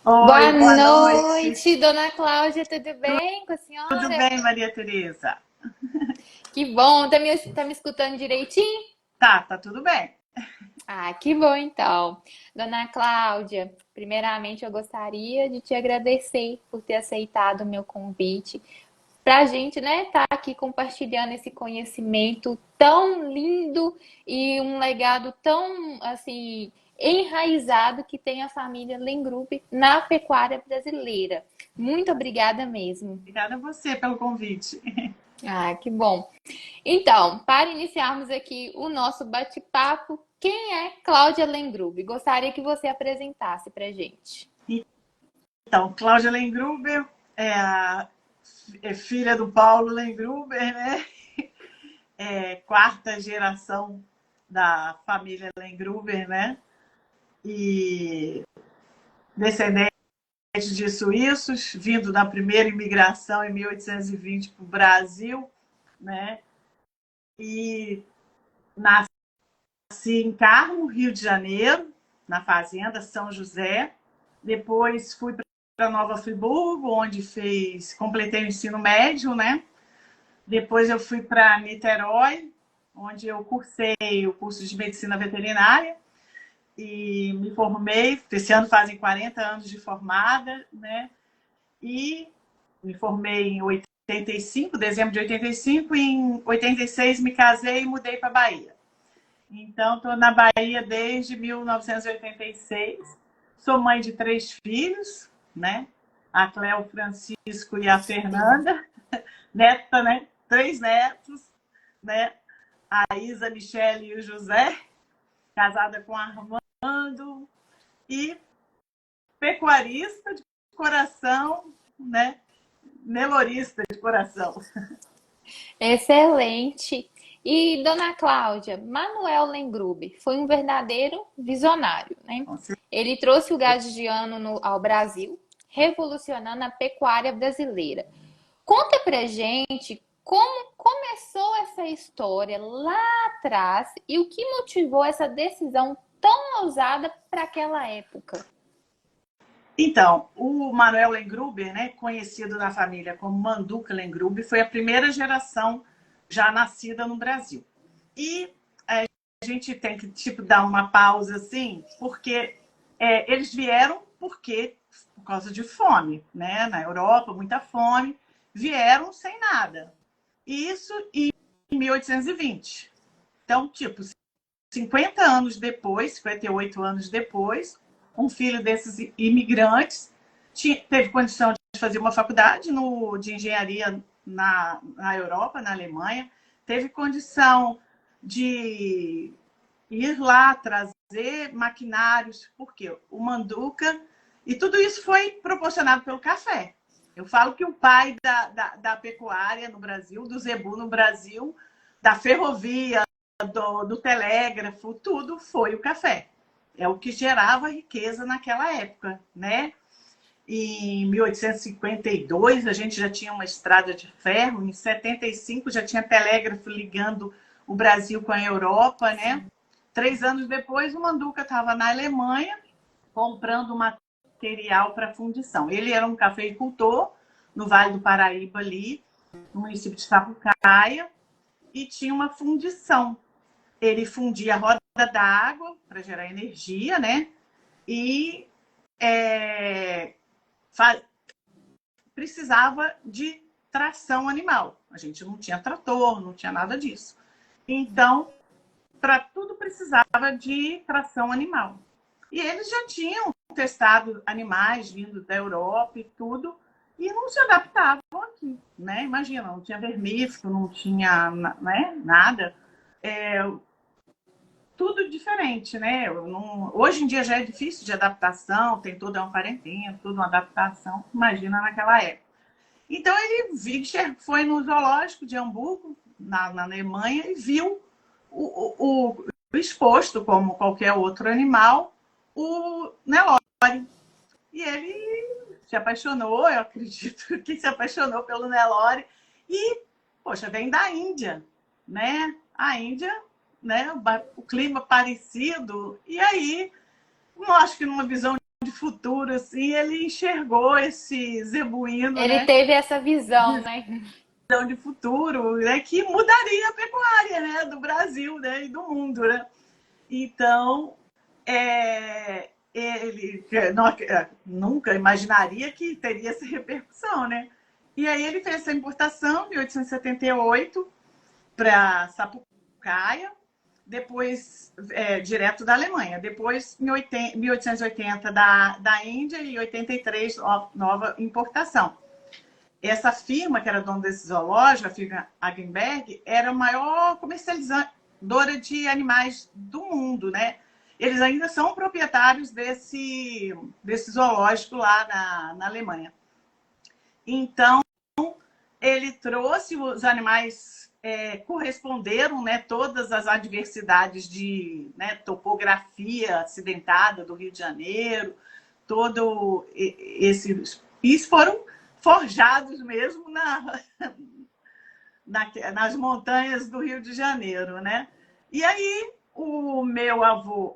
Oi, Boa boa noite. noite, dona Cláudia, tudo bem com a Tudo senhora? bem, Maria Tereza? Que bom, tá me escutando direitinho? Tá tudo bem. Ah, que bom então. Dona Cláudia, primeiramente eu gostaria de te agradecer por ter aceitado o meu convite para a gente, né, estar aqui compartilhando esse conhecimento tão lindo e um legado tão, assim, enraizado que tem a família Lengrup na pecuária brasileira. Muito obrigada mesmo. Obrigada a você pelo convite. Ah, que bom. Então, para iniciarmos aqui o nosso bate-papo, quem é Cláudia Lengruber? Gostaria que você apresentasse para gente. Então, Cláudia Lengruber é filha do Paulo Lengruber, né? É quarta geração da família Lengruber, né? E descendente de suíços, vindo da primeira imigração em 1820 para o Brasil, né? E nasci em Carmo, Rio de Janeiro, na fazenda São José. Depois fui para Nova Friburgo, onde completei o ensino médio, né? Depois eu fui para Niterói, onde eu cursei o curso de medicina veterinária e me formei. Esse ano fazem 40 anos de formada, né? E me formei em 85, dezembro de 85, e em 86 me casei e mudei para Bahia. Então, estou na Bahia desde 1986. Sou mãe de 3 filhos, né? A Cléo, o Francisco e a Sim. Fernanda. Neta, né? 3 netos, né? A Isa, a Michele e o José. Casada com o Armando. E pecuarista de coração, né? Nelorista de coração. Excelente. E dona Cláudia, Manuel Lengruber foi um verdadeiro visionário, né? Ele trouxe o gado de ano ao Brasil, revolucionando a pecuária brasileira. Conta pra gente como começou essa história lá atrás e o que motivou essa decisão tão ousada para aquela época. Então, o Manuel Lengruber, né, conhecido na família como Manduca Lengruber, foi a primeira geração já nascida no Brasil. E a gente tem que dar uma pausa assim, porque eles vieram por causa de fome, né? Na Europa, muita fome, vieram sem nada. Isso em 1820. Então, 50 anos depois, 58 anos depois, um filho desses imigrantes teve condição de fazer uma faculdade de engenharia na Europa, na Alemanha, teve condição de ir lá trazer maquinários, porque o Manduca, e tudo isso foi proporcionado pelo café. Eu falo que o pai da pecuária no Brasil, do zebu no Brasil, da ferrovia, do telégrafo, tudo foi o café. É o que gerava riqueza naquela época, né? Em 1852 a gente já tinha uma estrada de ferro, em 75 já tinha telégrafo ligando o Brasil com a Europa, né? 3 anos depois o Manduca estava na Alemanha comprando material para fundição. Ele era um cafeicultor no Vale do Paraíba ali, no município de Sapucaia, e tinha uma fundição. Ele fundia a roda da água para gerar energia, né? E precisava de tração animal. A gente não tinha trator, não tinha nada disso. Então, para tudo precisava de tração animal. E eles já tinham testado animais vindo da Europa e tudo, e não se adaptavam aqui, né? Imagina, não tinha vermífugo, não tinha, né, nada. Tudo diferente, né? Hoje em dia já é difícil de adaptação, tem toda uma quarentena, toda uma adaptação. Imagina naquela época. Então ele foi no zoológico de Hamburgo, na Alemanha, e viu exposto, como qualquer outro animal, o Nelore. E ele se apaixonou, eu acredito que se apaixonou pelo Nelore. E, poxa, vem da Índia, né? A Índia, né? O clima parecido. E aí, não acho que numa visão de futuro, assim, ele enxergou esse zebuíno, Ele né? teve essa visão, né? Visão de futuro, né? Que mudaria a pecuária, né? Do Brasil, né? E do mundo, né? Então, ele nunca imaginaria que teria essa repercussão, né? E aí ele fez essa importação em 1878 para Sapucaia, depois direto da Alemanha, depois em 1880 da Índia e 83 nova importação. Essa firma, que era dona desse zoológico, a firma Hagenberg, era a maior comercializadora de animais do mundo, né? Eles ainda são proprietários desse zoológico lá na Alemanha. Então, ele trouxe os animais, corresponderam, né, todas as adversidades de, né, topografia acidentada do Rio de Janeiro, todo esse... Isso foram forjados mesmo nas montanhas do Rio de Janeiro, né? E aí o meu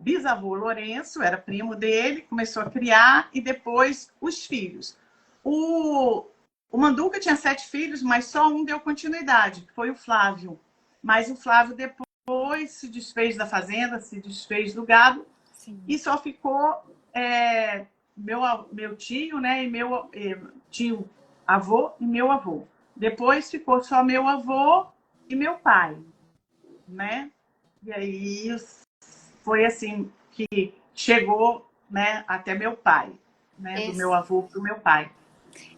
bisavô Lourenço, era primo dele, começou a criar, e depois os filhos. O Manduca tinha 7 filhos, mas só um deu continuidade, que foi o Flávio. Mas o Flávio depois se desfez da fazenda, se desfez do gado. Sim. E só ficou meu tio, né, e meu tio avô e meu avô. Depois ficou só meu avô e meu pai, né? E aí foi assim que chegou, né, até meu pai, né, do meu avô para o meu pai.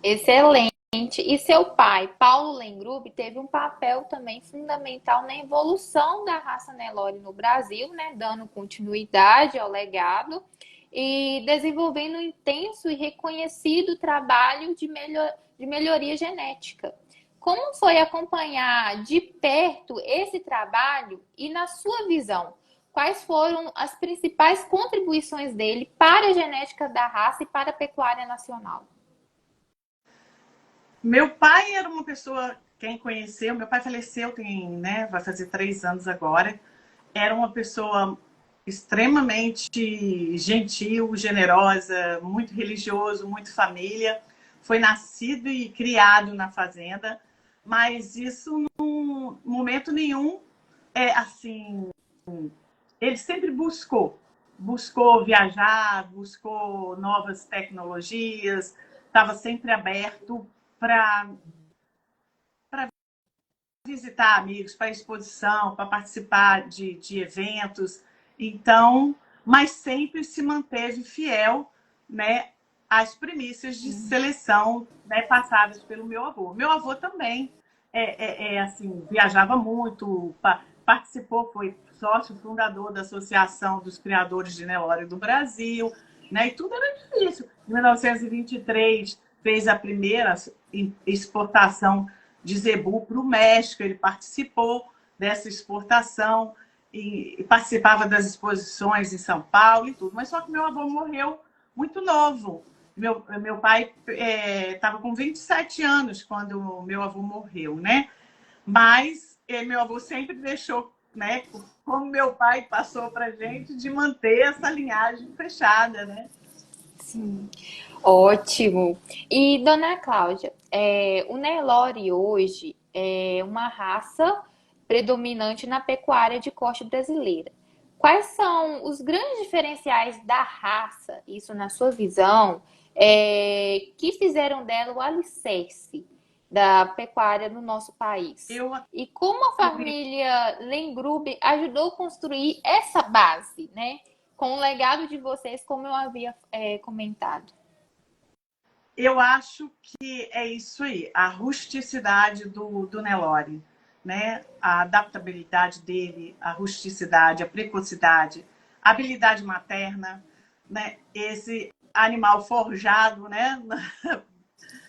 Excelente. E seu pai, Paulo Lengrube, teve um papel também fundamental na evolução da raça Nelore no Brasil, né, dando continuidade ao legado e desenvolvendo um intenso e reconhecido trabalho de melhoria genética. Como foi acompanhar de perto esse trabalho e, na sua visão, quais foram as principais contribuições dele para a genética da raça e para a pecuária nacional? Meu pai era uma pessoa, quem conheceu, meu pai faleceu, né, vai fazer 3 anos agora. Era uma pessoa extremamente gentil, generosa, muito religioso, muito família. Foi nascido e criado na fazenda, mas isso, num momento nenhum, assim, ele sempre buscou viajar, buscou novas tecnologias, estava sempre aberto para visitar amigos, para exposição, para participar de eventos. Então, mas sempre se manteve fiel, né, às premissas de seleção, né, passadas pelo meu avô. Meu avô também assim, viajava muito, participou, foi sócio fundador da Associação dos Criadores de Nelore do Brasil, né, e tudo era difícil. Em 1923 fez a primeira exportação de zebu para o México, ele participou dessa exportação e participava das exposições em São Paulo e tudo, mas só que meu avô morreu muito novo. Meu pai estava com 27 anos quando meu avô morreu, né? Mas meu avô sempre deixou, né, como meu pai passou para gente, de manter essa linhagem fechada, né? Sim. Ótimo. E, dona Cláudia, o Nelore hoje é uma raça predominante na pecuária de corte brasileira. Quais são os grandes diferenciais da raça, isso na sua visão, que fizeram dela o alicerce da pecuária no nosso país? E como a família Lengrube ajudou a construir essa base, né? Com o legado de vocês, como eu havia comentado. Eu acho que é isso aí, a rusticidade do Nelore, né? A adaptabilidade dele, a rusticidade, a precocidade, a habilidade materna, né? Esse animal forjado, né?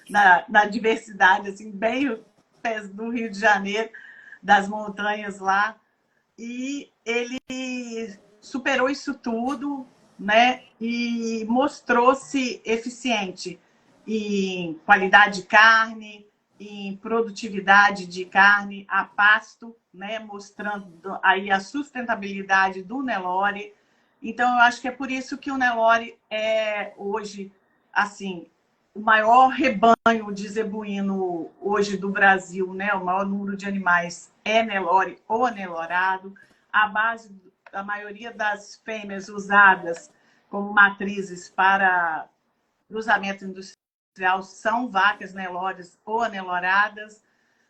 Na diversidade, assim, bem do Rio de Janeiro, das montanhas lá. E ele superou isso tudo, né? E mostrou-se eficiente em qualidade de carne, em produtividade de carne a pasto, né? Mostrando aí a sustentabilidade do Nelore. Então, eu acho que é por isso que o Nelore é hoje, assim, o maior rebanho de zebuíno hoje do Brasil, né? O maior número de animais é Nelore ou anelorado. A base, a maioria das fêmeas usadas como matrizes para cruzamento industrial são vacas Nelores ou aneloradas,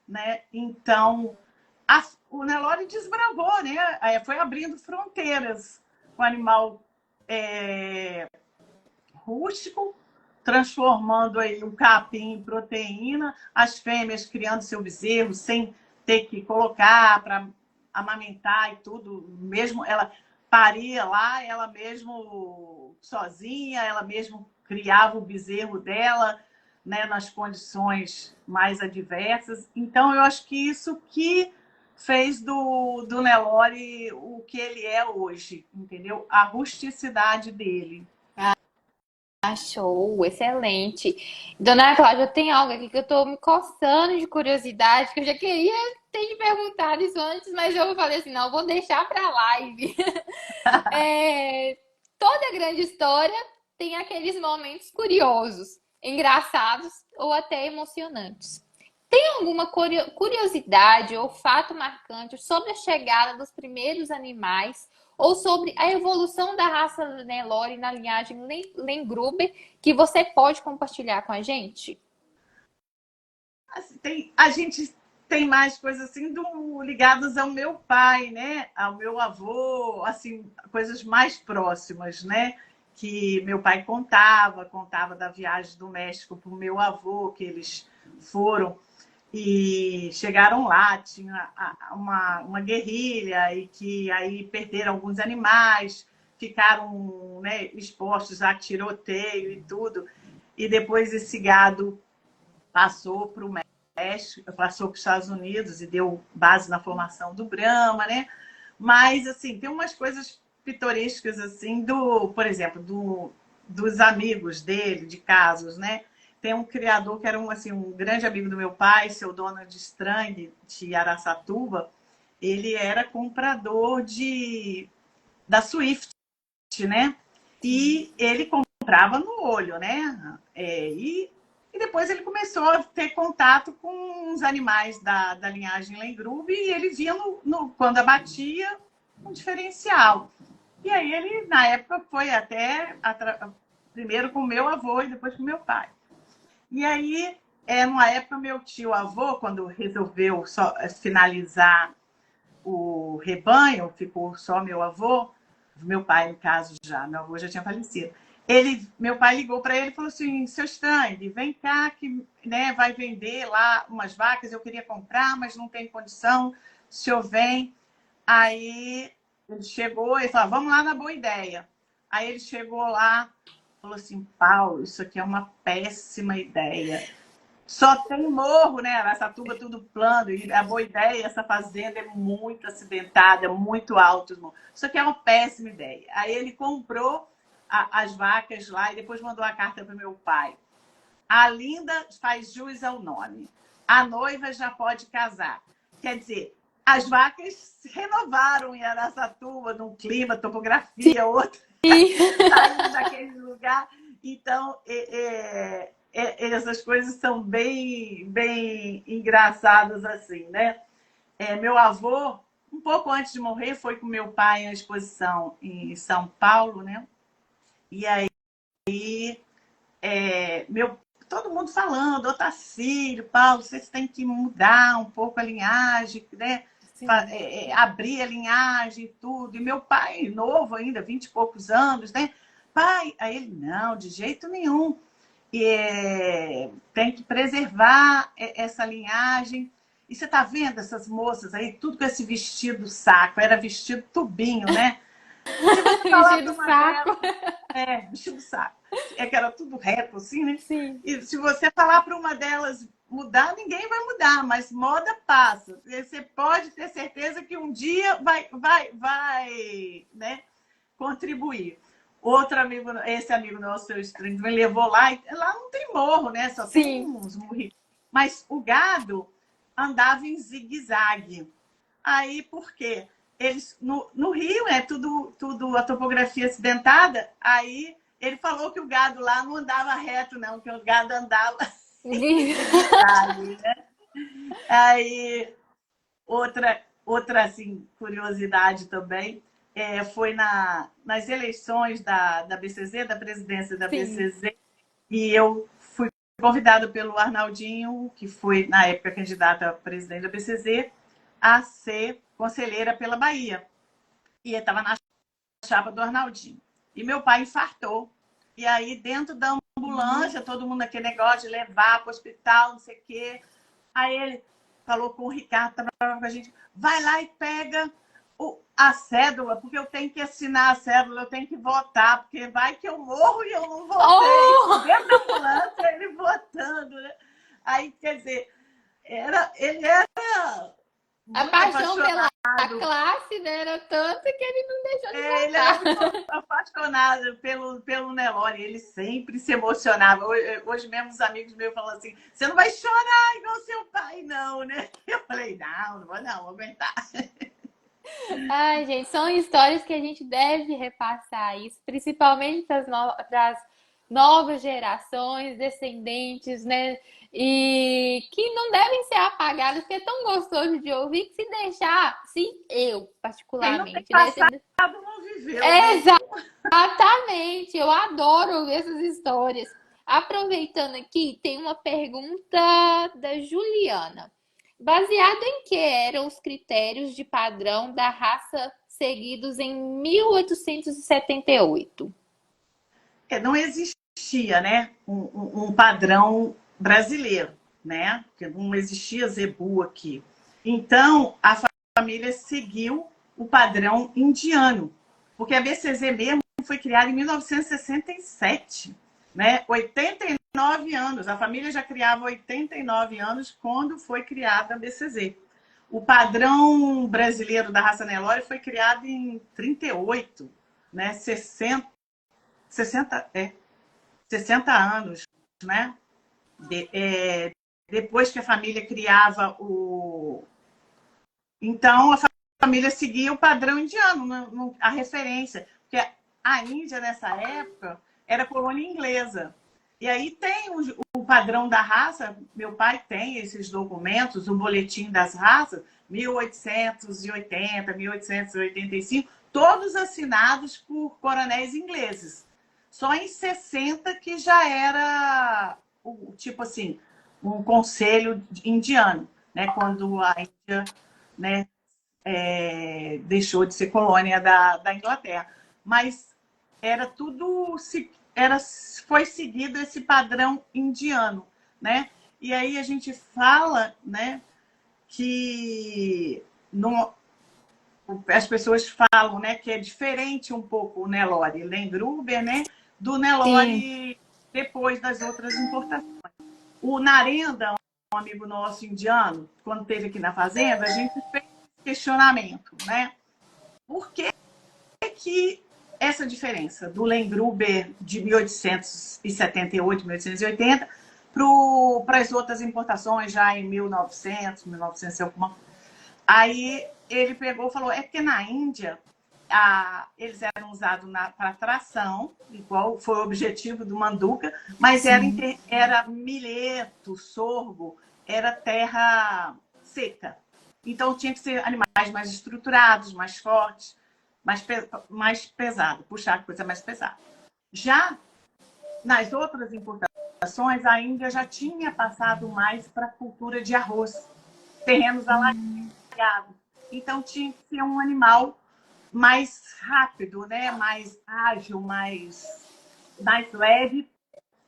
né? Então, o Nelore desbravou, né? Foi abrindo fronteiras. O animal rústico, transformando aí o capim em proteína, as fêmeas criando seu bezerro sem ter que colocar para amamentar e tudo, mesmo ela paria lá, ela mesmo sozinha, ela mesmo criava o bezerro dela, né, nas condições mais adversas. Então, eu acho que isso que fez do Nelore o que ele é hoje, entendeu? A rusticidade dele. Ah, show, excelente. Dona Cláudia, tem algo aqui que eu tô me coçando de curiosidade, que eu já queria ter te perguntado isso antes, mas eu falei assim, não, vou deixar pra live. É, toda grande história tem aqueles momentos curiosos, engraçados ou até emocionantes. Tem alguma curiosidade ou fato marcante sobre a chegada dos primeiros animais ou sobre a evolução da raça Nelore na linhagem Lengruber que você pode compartilhar com a gente? Assim, a gente tem mais coisas assim ligadas ao meu pai, né? Ao meu avô, assim, coisas mais próximas, né? Que meu pai contava da viagem do México para o meu avô, que eles foram e chegaram lá, tinha uma guerrilha e que aí perderam alguns animais, ficaram, né, expostos a tiroteio e tudo. E depois esse gado passou para o México, passou para os Estados Unidos e deu base na formação do Brahma, né? Mas, assim, tem umas coisas pitorescas, assim, por exemplo, dos amigos dele, de casos, né? Tem um criador que era um grande amigo do meu pai, seu Donald Strang, de Araçatuba. Ele era comprador da Swift, né? E ele comprava no olho, né? E depois ele começou a ter contato com os animais da linhagem Lengruber e ele via, quando abatia, um diferencial. E aí ele, na época, foi até primeiro com meu avô e depois com meu pai. E aí, numa época, meu tio-avô, quando resolveu finalizar o rebanho, ficou só meu avô, meu pai, no caso, meu avô já tinha falecido. Meu pai ligou para ele e falou assim: seu Strang, vem cá que, né, vai vender lá umas vacas, eu queria comprar, mas não tem condição, o senhor vem. Aí ele chegou e falou: vamos lá na Boa Ideia. Aí ele chegou lá, falou assim: Paulo, isso aqui é uma péssima ideia. Só tem morro, né? Araçatuba tudo plano. E a Boa Ideia, essa fazenda é muito acidentada, muito alto. Irmão. Isso aqui é uma péssima ideia. Aí ele comprou as vacas lá e depois mandou a carta para o meu pai. A linda faz jus ao nome. A noiva já pode casar. Quer dizer, as vacas se renovaram em Araçatuba, num clima, topografia, outra, saindo daquele lugar. Então, essas coisas são bem, bem engraçadas assim, né? Meu avô, um pouco antes de morrer, foi com meu pai em uma exposição em São Paulo, né? E aí, todo mundo falando, Otacílio, Paulo, vocês têm que mudar um pouco a linhagem, né? Abrir a linhagem e tudo. E meu pai, novo ainda, 20 e poucos anos, né? Pai, aí ele, não, de jeito nenhum. Tem que preservar essa linhagem. E você está vendo essas moças aí, tudo com esse vestido saco, era vestido tubinho, né? Se você falar para Vestido uma saco. delas, vestido saco, que era tudo reto assim, né? Sim. E se você falar para uma delas mudar, ninguém vai mudar, mas moda passa. Você pode ter certeza que um dia vai, né, contribuir. Outro amigo, esse amigo nosso, seu String, me levou lá. Lá não tem morro, né? Só tem Sim. uns morros. Mas o gado andava em zigue-zague. Aí, por quê? eles no Rio é tudo a topografia acidentada, aí ele falou que o gado lá não andava reto, não, que o gado andava detalhe, né? Aí, outra assim, curiosidade também, foi nas eleições da BCZ, da presidência da Sim. BCZ, e eu fui convidada pelo Arnaldinho, que foi, na época, candidata a presidente da BCZ, a ser conselheira pela Bahia. E estava na chapa do Arnaldinho. E meu pai infartou. E aí, dentro da ambulância, todo mundo naquele negócio de levar para o hospital, não sei o quê. Aí ele falou com o Ricardo, trabalhava com a gente, vai lá e pega a cédula, porque eu tenho que assinar a cédula, eu tenho que votar, porque vai que eu morro e eu não votei. Oh! Dentro da ambulância, ele votando, né? Aí, quer dizer, ele era A muito paixão pela apaixonado. classe, né, era tanto que ele não deixou de Ele era muito votar. apaixonado pelo Nelore, ele sempre se emocionava. Hoje mesmo os amigos meus falam assim, você não vai chorar igual seu pai, não, né? Eu falei, não vou aguentar. Ai, gente, são histórias que a gente deve repassar isso, principalmente para as novas gerações, descendentes, né? E que não devem ser apagadas, porque é tão gostoso de ouvir que se deixar, sim, eu, Quem não tem particularmente, né? passado não viveu, né? Exatamente, eu adoro ouvir essas histórias. Aproveitando aqui, tem uma pergunta da Juliana. Baseado em que eram os critérios de padrão da raça seguidos em 1878? Não existia, né, um padrão brasileiro, né? Porque não existia zebu aqui. Então, a família seguiu o padrão indiano, porque a BCZ mesmo foi criada em 1967, né? 89 anos. A família já criava 89 anos quando foi criada a BCZ. O padrão brasileiro da raça Nelore foi criado em 38, né? 60, 60 anos, né? Depois que a família criava o. Então, a família seguia o padrão indiano, a referência. Porque a Índia, nessa época, era colônia inglesa. E aí tem o padrão da raça, meu pai tem esses documentos, o boletim das raças, 1880, 1885, todos assinados por coronéis ingleses. Só em 60 que já era, tipo assim, um conselho indiano, né? Quando a Índia, né, deixou de ser colônia da Inglaterra. Mas era tudo, foi seguido esse padrão indiano, né? E aí a gente fala, né, que as pessoas falam, né, que é diferente um pouco o Nelore Lengruber, né, do Sim, Nelore depois das outras importações. O Narenda, um amigo nosso indiano, quando esteve aqui na fazenda, a gente fez questionamento, né? Por que essa diferença do Lengruber de 1878, 1880 para as outras importações já em 1900, 1900 e alguma. Aí ele pegou e falou, é porque na Índia eles eram usados para tração, igual foi o objetivo do Manduca, mas era milheto, sorgo, era terra seca. Então tinha que ser animais mais estruturados, mais fortes, mais pesado, puxar coisa mais pesada. Já nas outras importações, a Índia já tinha passado mais para a cultura de arroz, terrenos alagados. Então tinha que ser um animal mais rápido, né? Mais ágil, mais leve,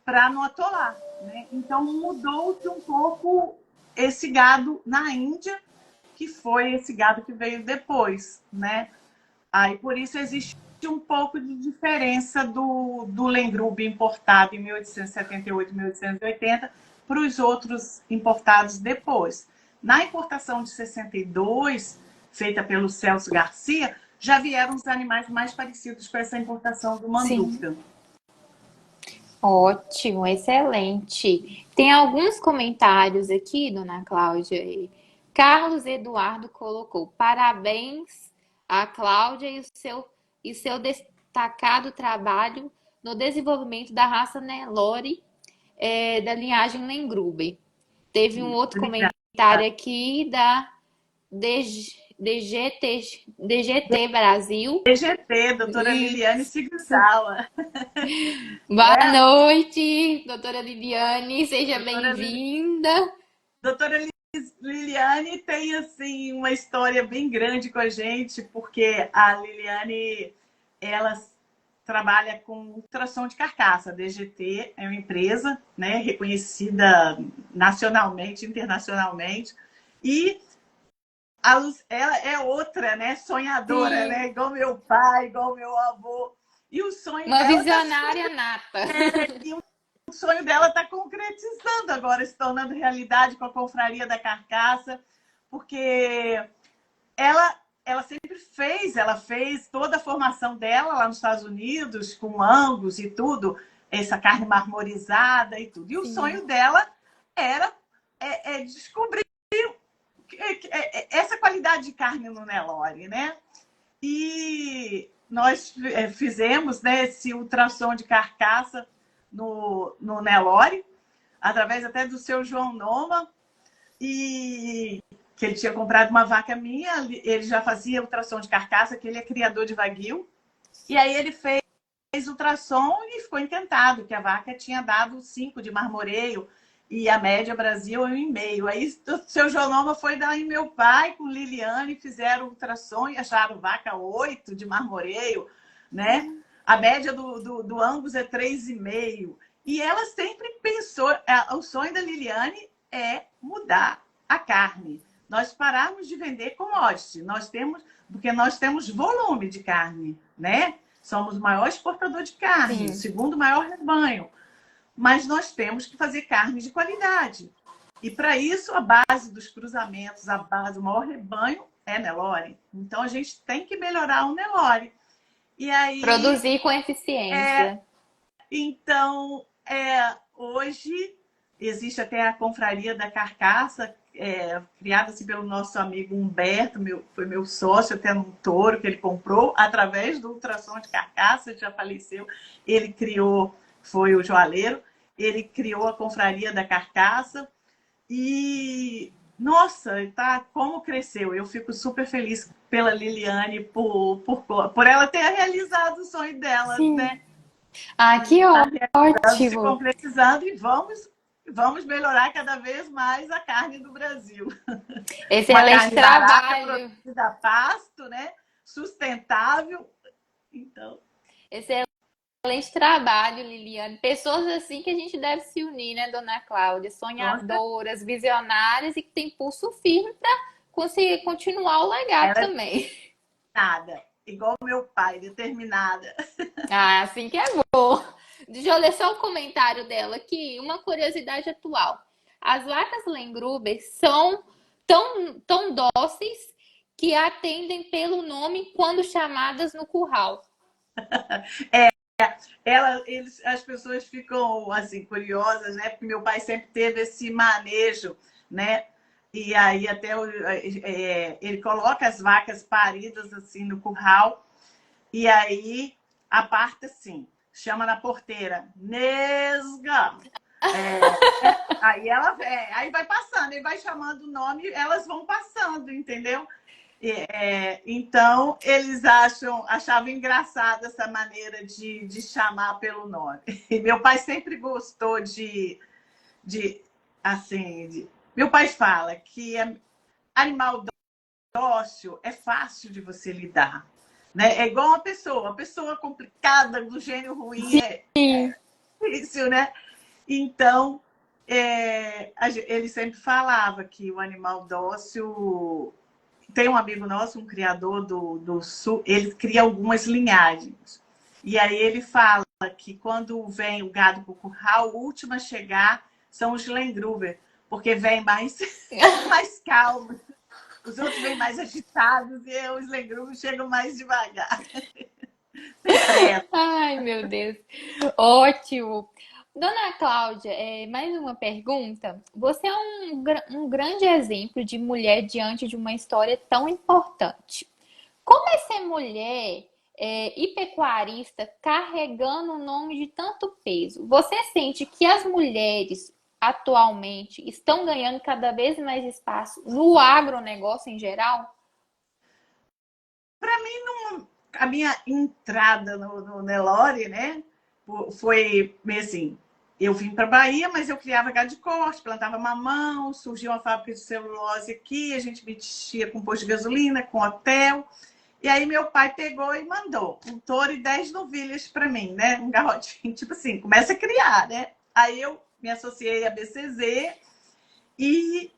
para não atolar. Né? Então mudou-se um pouco esse gado na Índia, que foi esse gado que veio depois. Né? Aí, por isso existe um pouco de diferença do Lengruber importado em 1878, 1880 para os outros importados depois. Na importação de 62, feita pelo Celso Garcia, já vieram os animais mais parecidos com essa importação do sim. Manduca. Ótimo, excelente. Tem alguns comentários aqui, dona Cláudia. Carlos Eduardo colocou: parabéns a Cláudia e seu destacado trabalho no desenvolvimento da raça Nelore, da linhagem Lengruber. Teve um outro Obrigada. comentário aqui da DGT Brasil. DGT, doutora Liliane Isso. Sigsawa. Boa É, noite, doutora Liliane, seja doutora, bem-vinda. doutora Liliane tem assim uma história bem grande com a gente, porque a Liliane ela trabalha com ultrassom de carcaça. A DGT é uma empresa, né, reconhecida nacionalmente, internacionalmente, e ela é outra, né, sonhadora, né, Sim, igual meu pai, igual meu avô. E o sonho uma dela está visionária nata. o sonho dela está concretizando agora, se tornando realidade com a Confraria da Carcaça, porque ela sempre fez, ela fez toda a formação dela lá nos Estados Unidos, com Angus e tudo, essa carne marmorizada e tudo. E o Sim. sonho dela era descobrir essa qualidade de carne no Nelore, né? E nós fizemos, né, esse ultrassom de carcaça no Nelore, através até do seu João Noma, e que ele tinha comprado uma vaca minha, ele já fazia ultrassom de carcaça, que ele é criador de Wagyu, e aí ele fez ultrassom e ficou encantado, que a vaca tinha dado 5 de marmoreio, e a média Brasil é 1,5. Aí o seu Jonoma foi dar em meu pai com Liliane, fizeram ultrassom e acharam vaca 8 de marmoreio, né? A média do Angus é 3,5. E ela sempre pensou, o sonho da Liliane é mudar a carne. Nós pararmos de vender commodity, porque nós temos volume de carne, né? Somos o maior exportador de carne, o Sim. segundo maior rebanho. Mas nós temos que fazer carne de qualidade. E para isso, a base dos cruzamentos, o maior rebanho é Nelore. Então, a gente tem que melhorar o Nelore. E aí, Produzir com eficiência. então, hoje existe até a Confraria da Carcaça, criada assim, pelo nosso amigo Humberto, foi meu sócio até num touro que ele comprou, através do ultrassom de carcaça, ele já faleceu. Ele criou, foi o joalheiro, ele criou a Confraria da Carcaça e, nossa, tá, como cresceu. Eu fico super feliz pela Liliane, por ela ter realizado o sonho dela, Sim. né? Ah, que Se ótimo. concretizando e vamos melhorar cada vez mais a carne do Brasil. Uma Excelente carne barata, trabalho. produzida a pasto, né? Sustentável. Então, Excelente trabalho, Liliane. Pessoas assim que a gente deve se unir, né, dona Cláudia? nossa, Sonhadoras, visionárias e que tem pulso firme para conseguir continuar o legado ela é também. nada, igual meu pai, determinada. Ah, assim que é bom. Deixa eu ler só o comentário dela aqui. Uma curiosidade atual. As vacas Lengruber são tão dóceis que atendem pelo nome quando chamadas no curral. As pessoas ficam assim curiosas, né? Porque meu pai sempre teve esse manejo, né? E aí até ele coloca as vacas paridas assim no curral e aí aparta assim, chama na porteira, Nesga. Aí vai passando, ele vai chamando o nome, elas vão passando, entendeu? Então, eles achavam engraçada essa maneira de chamar pelo nome. E meu pai sempre gostou de assim, meu pai fala que animal dócil é fácil de você lidar. Né? É igual uma pessoa complicada, do gênio ruim, é difícil, né? Então, ele sempre falava que o animal dócil. Tem um amigo nosso, um criador do sul, ele cria algumas linhagens. E aí ele fala que quando vem o gado para o curral, o último a chegar são os Lengruber, porque vem mais calmos. Os outros vêm mais agitados e os Lengruber chegam mais devagar. Sem pressa. Ai, meu Deus. Ótimo. Dona Cláudia, mais uma pergunta. Você é um grande exemplo de mulher diante de uma história tão importante. Como é ser mulher e pecuarista carregando o nome de tanto peso? Você sente que as mulheres atualmente estão ganhando cada vez mais espaço no agronegócio em geral? Para mim, a minha entrada no Nelore, né, foi meio assim, eu vim para Bahia, mas eu criava gado de corte, plantava mamão, surgiu uma fábrica de celulose aqui, a gente mexia com posto de gasolina, com hotel. E aí meu pai pegou e mandou um touro e 10 novilhas para mim, né? Um garrotinho, tipo assim, começa a criar, né? Aí eu me associei à BCZ e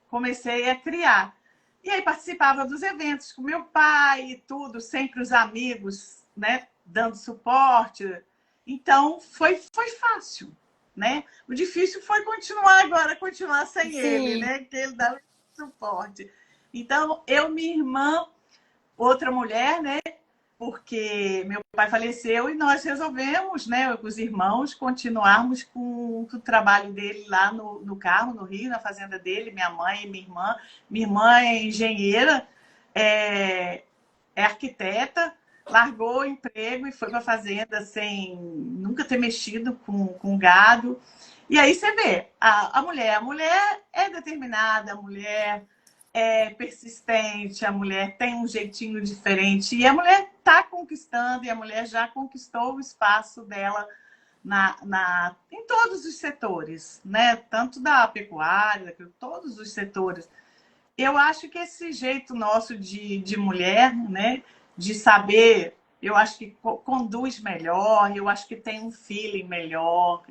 comecei a criar. E aí participava dos eventos com meu pai e tudo, sempre os amigos, né? Dando suporte. Então foi fácil, né? O difícil foi continuar agora, continuar sem ele, Sim. né? Que ele dava suporte. Então, eu, minha irmã, outra mulher, né? Porque meu pai faleceu e nós resolvemos, né, com os irmãos, continuarmos com o trabalho dele lá no Carmo, no Rio, na fazenda dele, minha mãe e minha irmã. Minha irmã é engenheira, é, é arquiteta, largou o emprego e foi para a fazenda sem nunca ter mexido com gado. E aí você vê, a mulher é determinada, a mulher é persistente, a mulher tem um jeitinho diferente e a mulher está conquistando e a mulher já conquistou o espaço dela em todos os setores, né? Tanto da pecuária, todos os setores. Eu acho que esse jeito nosso de mulher, né? De saber, eu acho que conduz melhor, eu acho que tem um feeling melhor.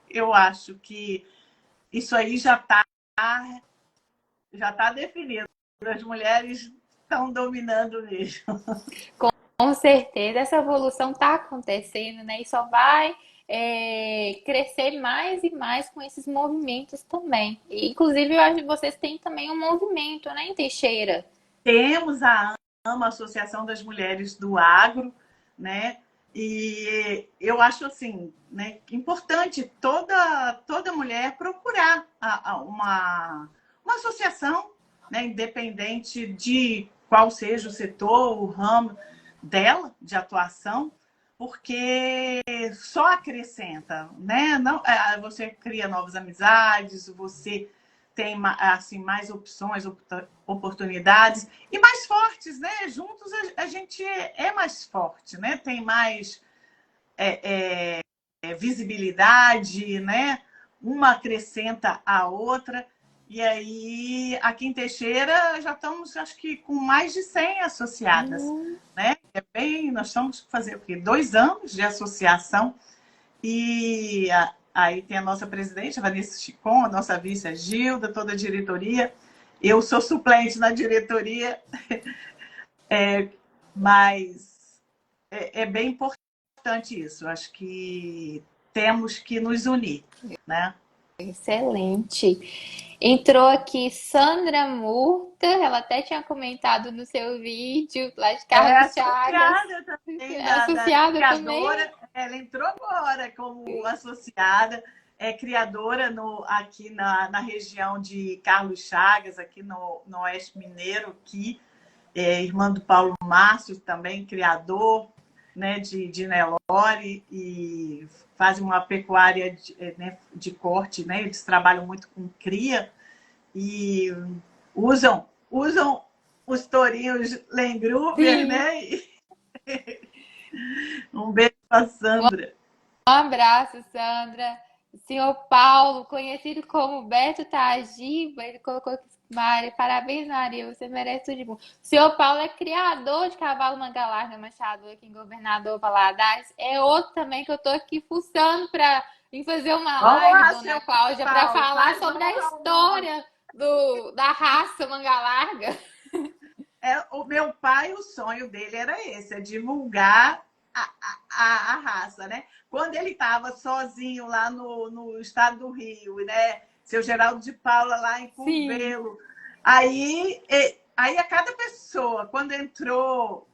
Eu acho que isso aí já tá definido. As mulheres estão dominando mesmo. Com certeza, essa evolução está acontecendo, né? E só vai crescer mais e mais com esses movimentos também. E, inclusive, eu acho que vocês têm também um movimento, né, em Teixeira? Temos a AMA, Associação das Mulheres do Agro, né? E eu acho assim, né, importante toda mulher procurar uma associação, né, independente de qual seja o setor, o ramo dela de atuação, porque só acrescenta, né? Não, você cria novas amizades, você tem assim mais opções, oportunidades e mais fortes, né? Juntos a gente é mais forte, né? Tem mais visibilidade, né? Uma acrescenta a outra. E aí, aqui em Teixeira, já estamos, acho que, com mais de 100 associadas, né? Nós estamos fazendo o quê? 2 anos de associação. E aí tem a nossa presidente, a Vanessa Chicon, a nossa vice, a Gilda, toda a diretoria. Eu sou suplente na diretoria, mas é bem importante isso. Acho que temos que nos unir, né? Excelente. Entrou aqui Sandra Murta, ela até tinha comentado no seu vídeo lá de É Carlos Chagas. associada também da Associada também? criadora. Ela entrou agora como associada, é criadora aqui na região de Carlos Chagas, aqui no Oeste Mineiro, aqui, irmã do Paulo Márcio, também criador, né, de Nelore, e fazem uma pecuária né, de corte, né, eles trabalham muito com cria e usam os tourinhos Lengruber, Sim. né? Um beijo para Sandra. Um abraço, Sandra. Senhor Paulo, conhecido como Beto Tagiba, ele colocou aqui, Mari, parabéns, Maria, você merece tudo de bom. O senhor Paulo é criador de cavalo manga larga Machado aqui em Governador Valadares. É outro também que eu tô aqui fuçando para vir fazer uma Vamos live, lá, dona seu Cláudia, para Paulo, falar faz sobre a honra ao nome. história da raça manga larga. O meu pai, o sonho dele era esse, é divulgar a raça, né? Quando ele estava sozinho lá no estado do Rio, né? Seu Geraldo de Paula lá em Sim, Curvelo. Aí a cada pessoa, quando entrou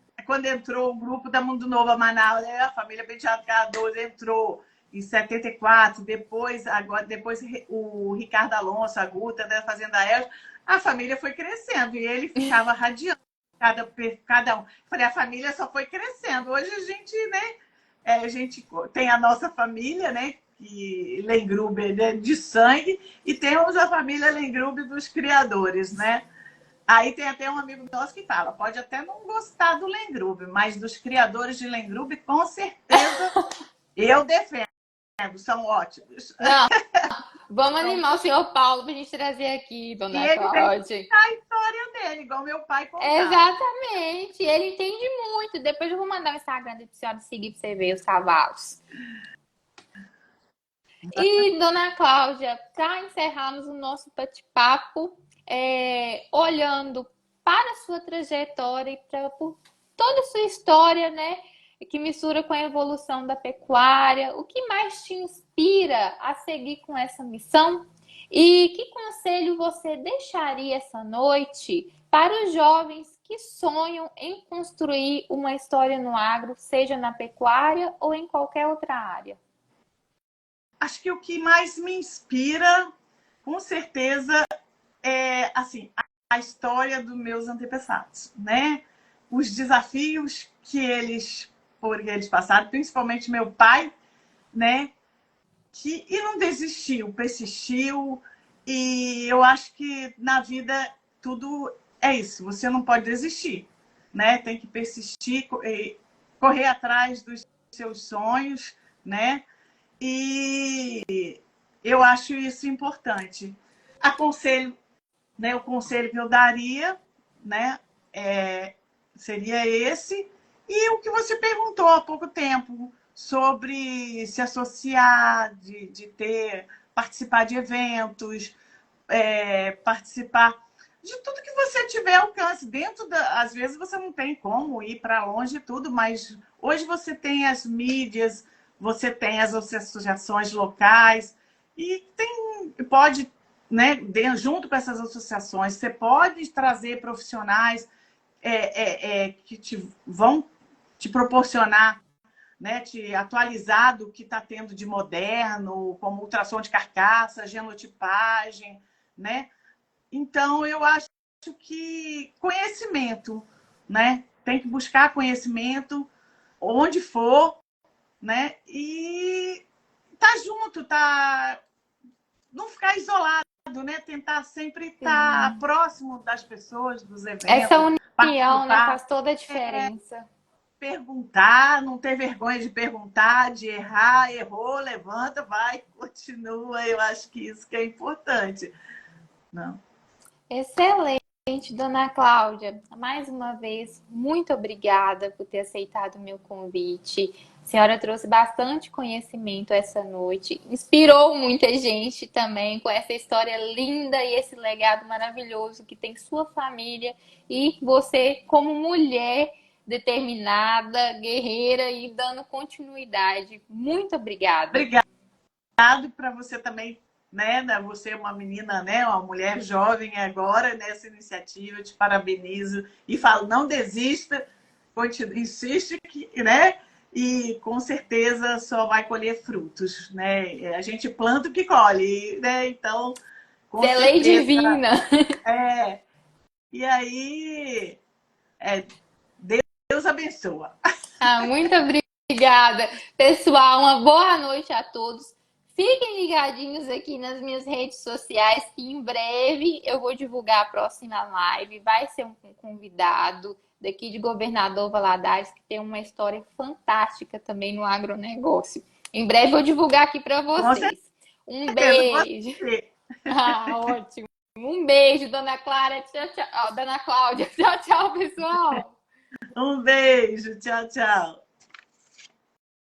o grupo da Mundo Novo a Manaus, né? A família Penteado Cardoso entrou em 74, depois o Ricardo Alonso, a Guta da Fazenda Elza, a família foi crescendo e ele ficava radiante cada um. Falei, a família só foi crescendo. Hoje a gente, né? A gente tem a nossa família, né? Que Lengruber, né, de sangue, e temos a família Lengruber dos criadores, né? Aí tem até um amigo nosso que fala, pode até não gostar do Lengruber, mas dos criadores de Lengruber, com certeza, eu defendo. São ótimos. Não, vamos animar o senhor Paulo para a gente trazer aqui, E dona ele vem Cláudia. contar a história dele, igual meu pai contava. Exatamente, ele entende muito. Depois eu vou mandar o Instagram da senhora seguir para você ver os cavalos. E, dona Cláudia, para encerrarmos o nosso bate-papo, olhando para a sua trajetória e por toda a sua história, né, que mistura com a evolução da pecuária, o que mais te inspira a seguir com essa missão? E que conselho você deixaria essa noite para os jovens que sonham em construir uma história no agro, seja na pecuária ou em qualquer outra área? Acho que o que mais me inspira, com certeza, é assim, a história dos meus antepassados, né? Os desafios por eles passaram, principalmente meu pai, né? E não desistiu, persistiu. E eu acho que na vida tudo é isso. Você não pode desistir, né? Tem que persistir, correr atrás dos seus sonhos, né? E eu acho isso importante. Aconselho, né? O conselho que eu daria, né? Seria esse. E o que você perguntou há pouco tempo sobre se associar, participar de eventos, participar de tudo que você tiver alcance. Às vezes você não tem como ir para longe e tudo, mas hoje você tem as mídias, você tem as associações locais e pode, né, junto com essas associações, você pode trazer profissionais que vão te proporcionar, né, te atualizar do que está tendo de moderno, como ultrassom de carcaça, genotipagem, né? Então, eu acho que conhecimento, né? Tem que buscar conhecimento onde for, né? E tá junto, não ficar isolado, né? Tentar sempre estar próximo das pessoas, dos eventos. Essa união, né, faz toda a diferença. Perguntar, não ter vergonha de perguntar, de errar, errou, levanta, vai, continua. Eu acho que isso que é importante. Não. Excelente, dona Cláudia. Mais uma vez, muito obrigada por ter aceitado o meu convite. A senhora trouxe bastante conhecimento essa noite, inspirou muita gente também com essa história linda e esse legado maravilhoso que tem sua família e você como mulher determinada, guerreira e dando continuidade. Muito obrigada. Obrigado para você também, né? Você é uma menina, né? Uma mulher jovem agora nessa iniciativa. Eu te parabenizo e falo, não desista, insiste, né? E com certeza só vai colher frutos, né? A gente planta o que colhe, né? Então, com certeza. Lei divina. E aí, Deus abençoa. Muito obrigada. Pessoal, uma boa noite a todos. Fiquem ligadinhos aqui nas minhas redes sociais, que em breve eu vou divulgar a próxima live. Vai ser um convidado daqui de Governador Valadares, que tem uma história fantástica também no agronegócio. Em breve eu vou divulgar aqui para vocês. Um beijo. Ótimo. Um beijo, dona Clara. Tchau, tchau. Dona Cláudia. Tchau, tchau, pessoal. Um beijo. Tchau, tchau.